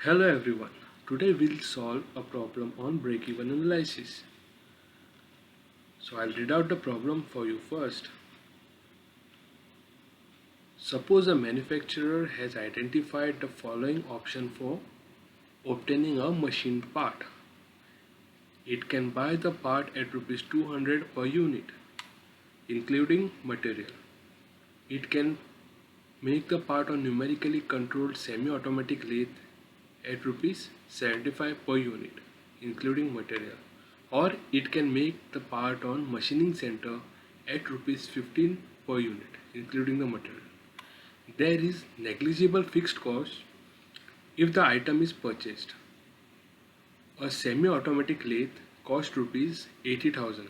Hello everyone. Today we'll solve a problem on break-even analysis. So I'll read out the problem for you first. Suppose a manufacturer has identified the following option for obtaining a machined part. It can buy the part at rupees 200 per unit, including material. It can make the part on numerically controlled semi-automatic lathe at rupees 75 per unit, including material. Or it can make the part on machining center at rupees 15 per unit, including the material. There is negligible fixed cost if the item is purchased. A semi-automatic lathe cost rupees 80,000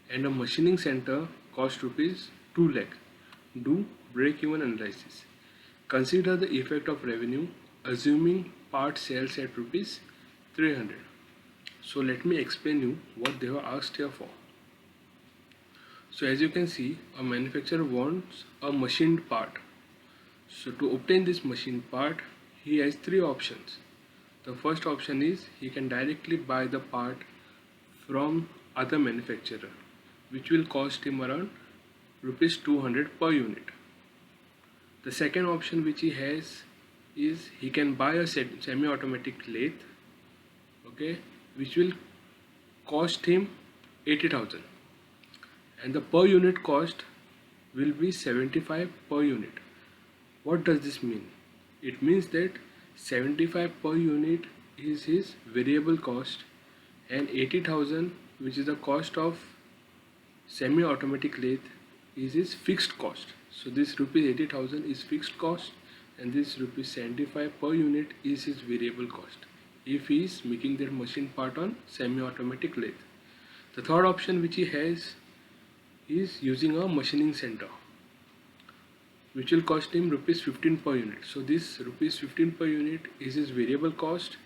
and a machining center cost rupees 2 lakh. Do break-even analysis. Consider the effect of revenue assuming part sales at rupees 300. So let me explain you what they were asked here for. So as you can see, a manufacturer wants a machined part. So to obtain this machined part, he has three options. The first option is he can directly buy the part from other manufacturer, which will cost him around rupees 200 per unit. The second option which he has is he can buy a semi-automatic lathe, okay, which will cost him 80,000 and the per unit cost will be 75 per unit. What does this mean? It means that 75 per unit is his variable cost and 80,000, which is the cost of semi-automatic lathe, is his fixed cost. So this rupees 80,000 is fixed cost and this rupees 75 per unit is his variable cost if he is making that machine part on semi-automatic lathe. The third option which he has is using a machining center, which will cost him rupees 15 per unit. So this rupees 15 per unit is his variable cost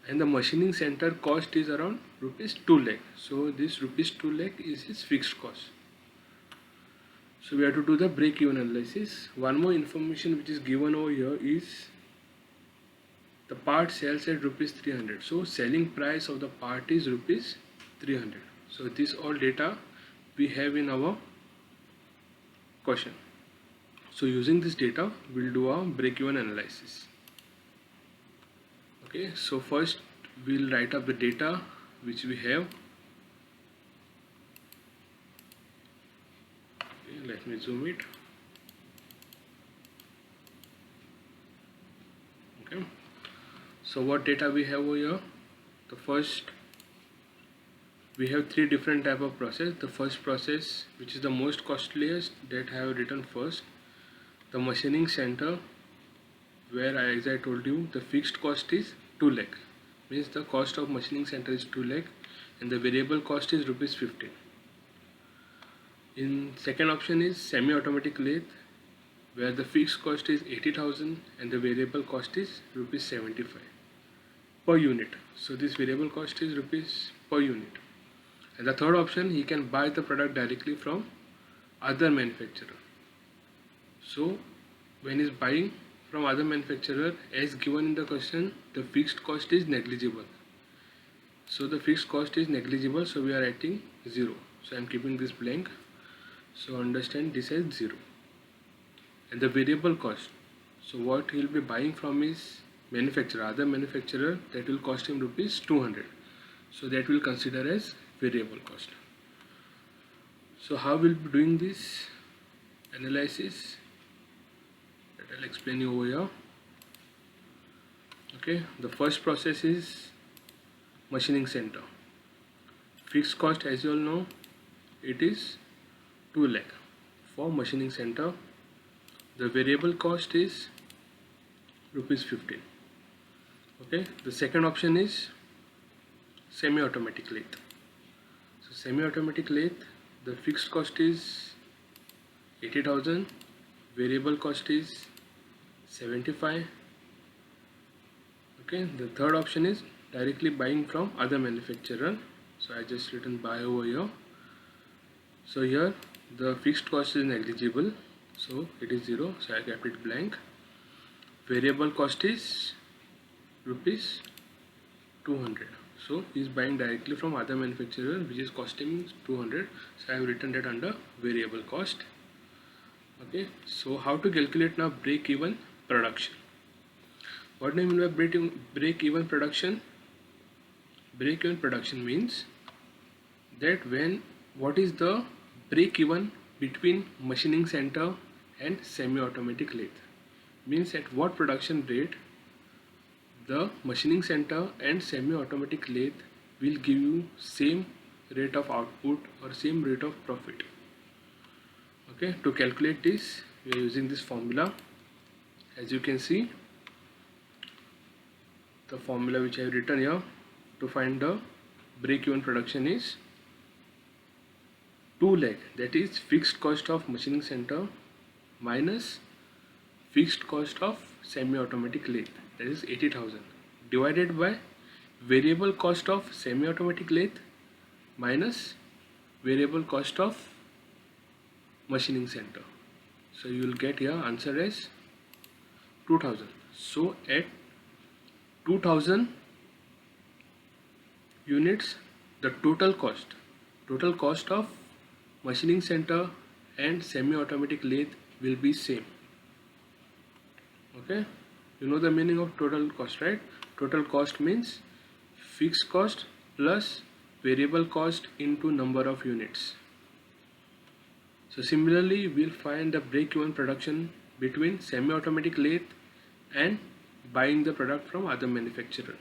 and the machining center cost is around rupees 2 lakh. So this rupees 2 lakh is his fixed cost. So we have to do the break-even analysis. One more information which is given over here is the part sells at rupees 300. So selling price of the part is rupees 300. So this all data we have in our question. So using this data, we'll do a break-even analysis. Okay, so first we'll write up the data which we have. Okay, let me zoom it. Okay, so what data we have over here? The first, we have three different type of process. The first process, which is the most costliest, that I have written first. The machining center, where as I told you, the fixed cost is 2 lakh, means the cost of machining center is 2 lakh and the variable cost is rupees 15. In second option is semi-automatic lathe, where the fixed cost is 80,000 and the variable cost is rupees 75 per unit. So this variable cost is rupees per unit. And the third option, he can buy the product directly from other manufacturer. So when he's buying from other manufacturer, as given in the question, the fixed cost is negligible. So the fixed cost is negligible, so we are writing 0. So I am keeping this blank. So understand this as 0. And the variable cost, so what he will be buying from his manufacturer, other manufacturer, that will cost him rupees 200. So that will consider as variable cost. So how we'll be doing this analysis, that I'll explain you over here. Okay, the first process is machining center. Fixed cost, as you all know, it is 2 lakh for machining center. The variable cost is rupees 15. Okay, the second option is semi-automatic lathe. So semi-automatic lathe, the fixed cost is 80,000, variable cost is 75. Okay, the third option is directly buying from other manufacturer. So I just written buy over here. So here the fixed cost is negligible, so it is 0, so I kept it blank. Variable cost is rupees 200. So he is buying directly from other manufacturer which is costing 200. So I have written that under variable cost. Okay, so how to calculate now break even production? What do I mean by break even production? Break even production means that what is the break even between machining center and semi-automatic lathe, means at what production rate the machining center and semi-automatic lathe will give you same rate of output or same rate of profit. Okay, to calculate this we are using this formula. As you can see, the formula which I have written here to find the break even production is 2 lakh, that is fixed cost of machining center minus fixed cost of semi-automatic lathe, that is 80,000, divided by variable cost of semi-automatic lathe minus variable cost of machining center. So you will get here answer as 2000. So at 2000 units, the total cost of machining center and semi-automatic lathe will be same. Okay, you know the meaning of total cost, right? Total cost means fixed cost plus variable cost into number of units. So similarly we'll find the break-even production between semi-automatic lathe and buying the product from other manufacturer.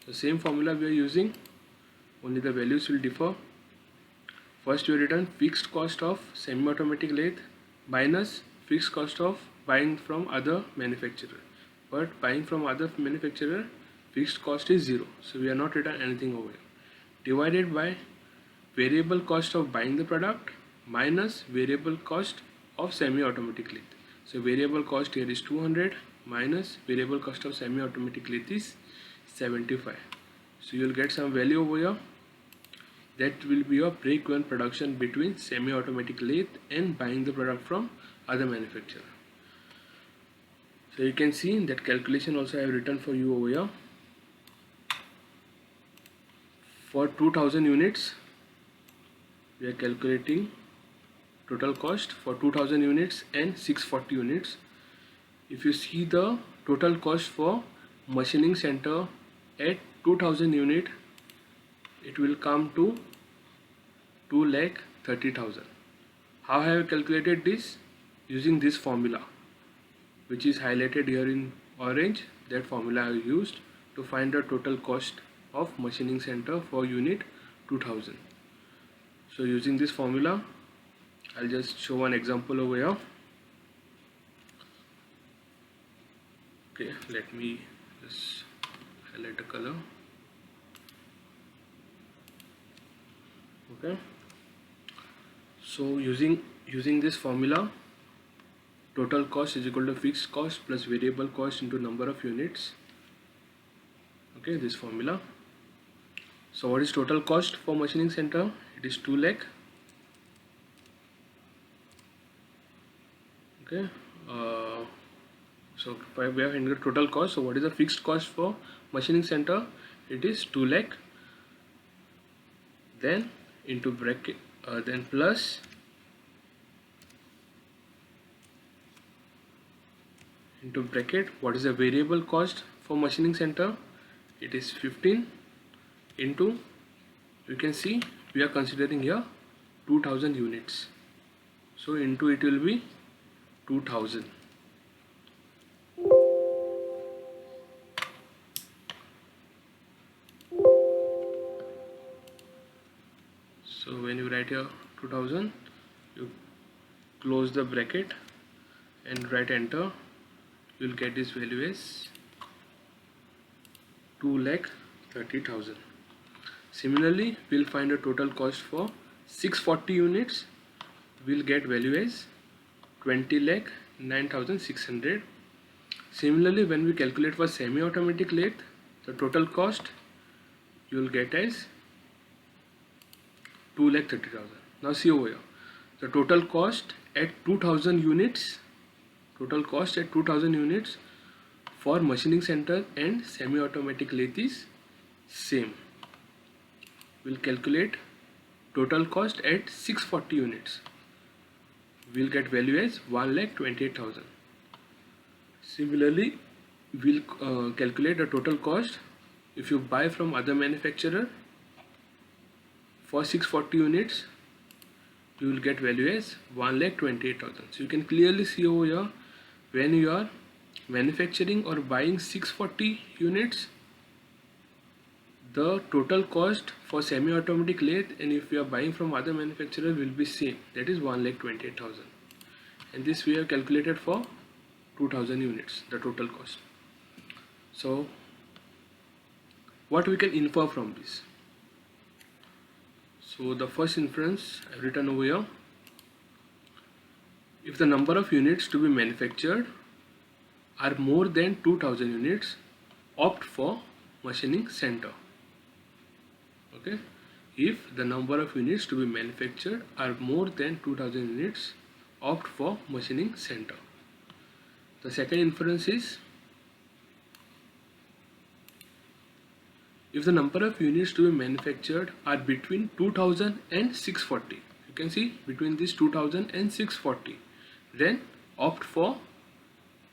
The same formula we are using, only the values will differ. First we have written fixed cost of semi-automatic lathe minus fixed cost of buying from other manufacturer, but buying from other manufacturer fixed cost is 0, so we are not written anything over here, divided by variable cost of buying the product minus variable cost of semi-automatic lathe. So variable cost here is 200 minus variable cost of semi-automatic lathe is 75. So you will get some value over here. That will be your break-even production between semi-automatic lathe and buying the product from other manufacturer. So you can see that calculation also I have written for you over here. For 2000 units, we are calculating total cost for 2000 units and 640 units. If you see the total cost for machining center at 2000 unit, it will come to 2,30,000. How I have calculated this? Using this formula which is highlighted here in orange. That formula I have used to find the total cost of machining center for unit 2000. So using this formula, I'll just show one example over here. Okay, let me just highlight a color. Okay, so using this formula, total cost is equal to fixed cost plus variable cost into number of units. Okay, this formula. So what is total cost for machining center? It is 2 lakh. Okay, so we have in the total cost. So what is the fixed cost for machining center? It is 2 lakh. Then into bracket, then plus into bracket, what is the variable cost for machining center? It is 15 into, you can see we are considering here 2000 units, so into it will be 2000. So when you write here 2000, you close the bracket and write enter, you will get this value as 2,30,000. Similarly, we will find a total cost for 640 units. We will get value as 20,09,600. Similarly, when we calculate for semi-automatic lathe, the total cost you will get as 2,30,000. Now see over here, the total cost at 2000 units, for for machining center and semi-automatic lathe is same. We'll calculate total cost at 640 units. We'll get value as 1,28,000. Similarly, we'll calculate the total cost if you buy from other manufacturer for 640 units. You will get value as 1,28,000. So you can clearly see over here, when you are manufacturing or buying 640 units, the total cost for semi-automatic lathe, and if you are buying from other manufacturer, will be same, that is 1,28,000. And this we have calculated for 2000 units, the total cost. So what we can infer from this? So the first inference I have written over here: if the number of units to be manufactured are more than 2000 units, opt for machining center. Okay, if the number of units to be manufactured are more than 2000 units, opt for machining center. The second inference is, if the number of units to be manufactured are between 2000 and 640, you can see between this 2000 and 640, then opt for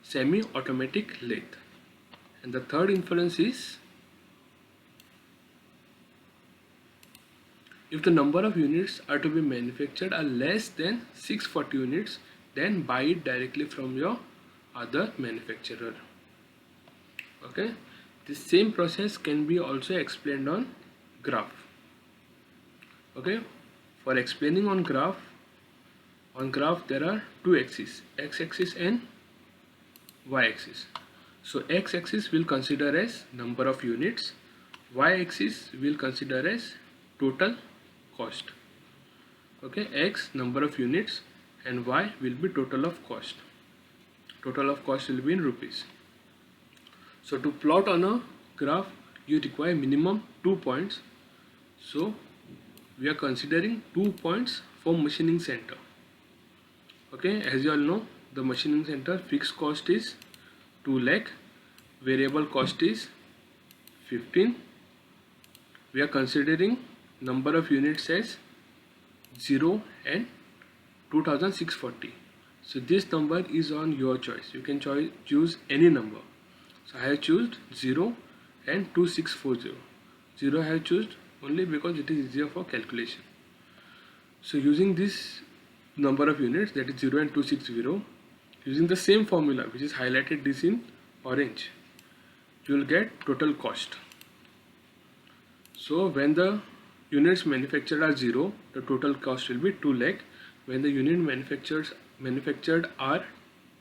semi-automatic lathe. And the third inference is, if the number of units are to be manufactured are less than 640 units, then buy it directly from your other manufacturer. Okay, this same process can be also explained on graph. Okay, for explaining on graph there are two axes, x-axis and y-axis. So x-axis will consider as number of units, y-axis will consider as total cost. Okay, x number of units and y will be total of cost. Total of cost will be in rupees. So to plot on a graph, you require minimum 2 points. So we are considering 2 points for machining center. Okay, as you all know, the machining center fixed cost is 2 lakh, variable cost is 15. We are considering number of units as 0 and 2640. So this number is on your choice. You can choose any number. So I have chosen 0 and 2640. 0 I have chosen only because it is easier for calculation. So using this number of units, that is 0 and 260, using the same formula which is highlighted this in orange, you will get total cost. So when the units manufactured are 0, the total cost will be 2 lakh. When the unit manufactured are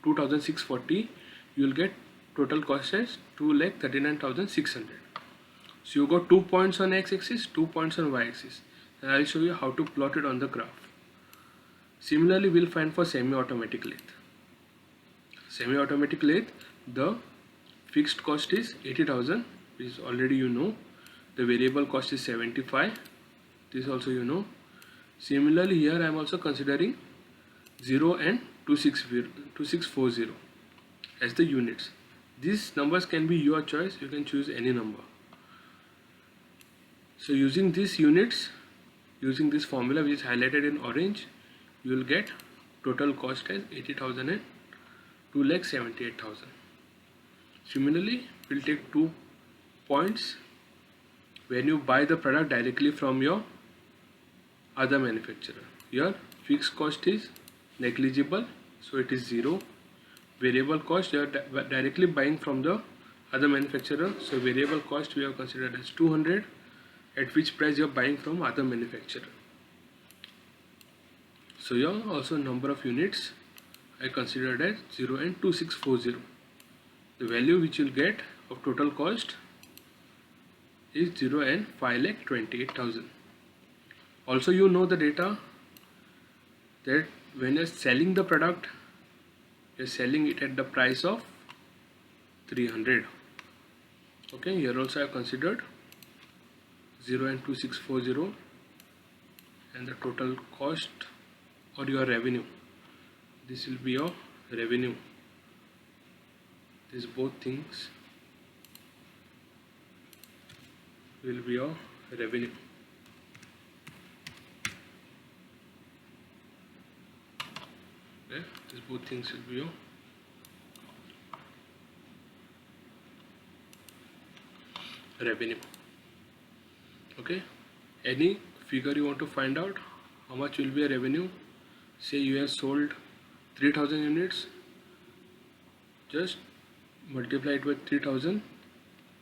2640, you will get total cost as 2,39,600. So you got 2 points on x-axis, 2 points on y-axis, and I will show you how to plot it on the graph. Similarly, we will find for semi-automatic lathe. Semi-automatic lathe, the fixed cost is 80,000, which is already you know. The variable cost is 75, this also you know. Similarly, here I am also considering 0 and 2640 as the units. These numbers can be your choice, you can choose any number. So using these units, using this formula which is highlighted in orange, you will get total cost as 80,000 and 2,78,000. Similarly, we will take 2 points when you buy the product directly from your other manufacturer. Your fixed cost is negligible, so it is 0. Variable cost, you are directly buying from the other manufacturer, so variable cost we have considered as 200, at which price you are buying from other manufacturer. So here also number of units I considered as 0 and 2640. The value which you will get of total cost is 0 and 5,28,000. Also you know the data that when you are selling the product, you are selling it at the price of 300. Okay, here also I have considered 0 and 2640 and the total cost or your revenue. This will be your revenue. these both things will be your revenue. Okay, these both things will be your revenue. Okay, any figure you want to find out how much will be a revenue, say you have sold 3000 units, just multiply it with 3000,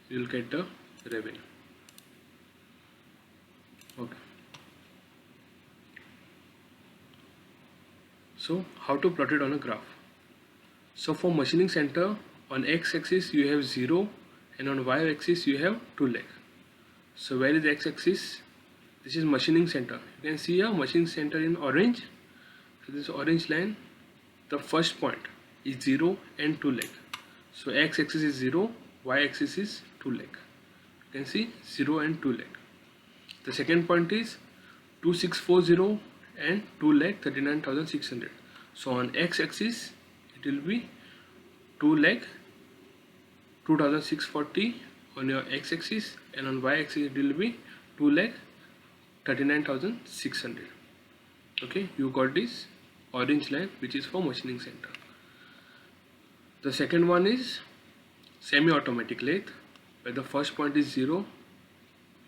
you will get the revenue. Okay, so how to plot it on a graph? So for machining center, on x-axis you have 0 and on y-axis you have 2 lakh. So where is x-axis? This is machining center. You can see a machining center in orange. So this orange line, the first point is 0 and 2 lakh. So x-axis is 0, y-axis is 2 lakh. You can see 0 and 2 lakh. The second point is 2640 and 2,39,600. So on x-axis it will be 2 lakh 2,640 on your x-axis, and on y-axis it will be 2 lakh 39,600. Okay, you got this orange line which is for machining center. The second one is semi-automatic lathe, where the first point is 0,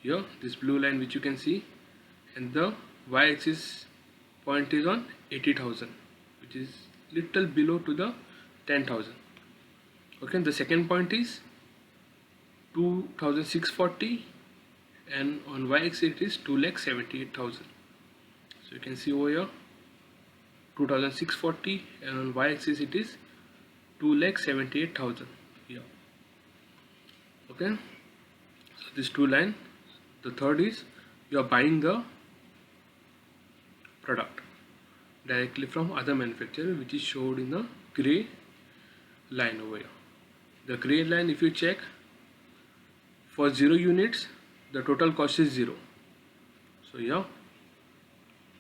here this blue line which you can see, and the y-axis point is on 80,000, which is little below to the 10,000. Okay, the second point is 2,640 and on y-axis it is 2,78,000. So you can see over here 2,640 and on y-axis it is 2,78,000 here. Okay, so these two lines. The third is you are buying the product directly from other manufacturer, which is showed in the gray line over here. The gray line, if you check, for 0 units the total cost is 0. So here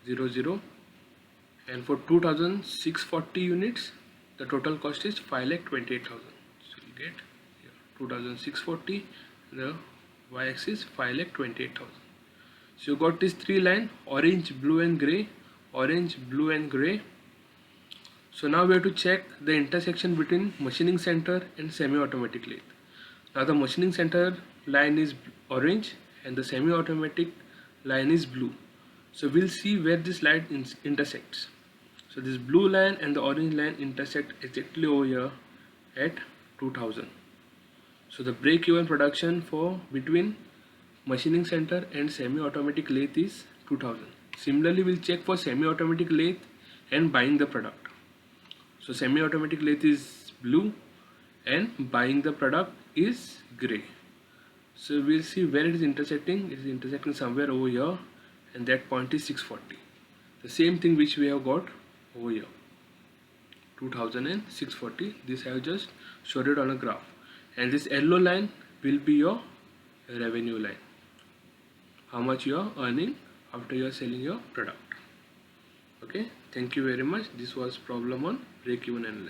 0 0, and for 2,640 units the total cost is 5,28,000. So you get here 2,640, the y-axis 5,28,000. So you got these three lines: orange, blue and gray, orange, blue and gray. So now we have to check the intersection between machining center and semi-automatic lathe. Now the machining center line is orange and the semi-automatic line is blue. So we'll see where this line intersects. So this blue line and the orange line intersect exactly over here at 2000. So the break-even production for between machining center and semi-automatic lathe is 2000. Similarly, we'll check for semi-automatic lathe and buying the product. So semi-automatic lathe is blue and buying the product is gray. So we'll see where it is intersecting. It is intersecting somewhere over here, and that point is 640. The same thing which we have got over here, 2000 and 640. This I have just showed it on a graph, and this yellow line will be your revenue line. How much you are earning after you are selling your product. Okay, thank you very much. This was problem on break-even analysis.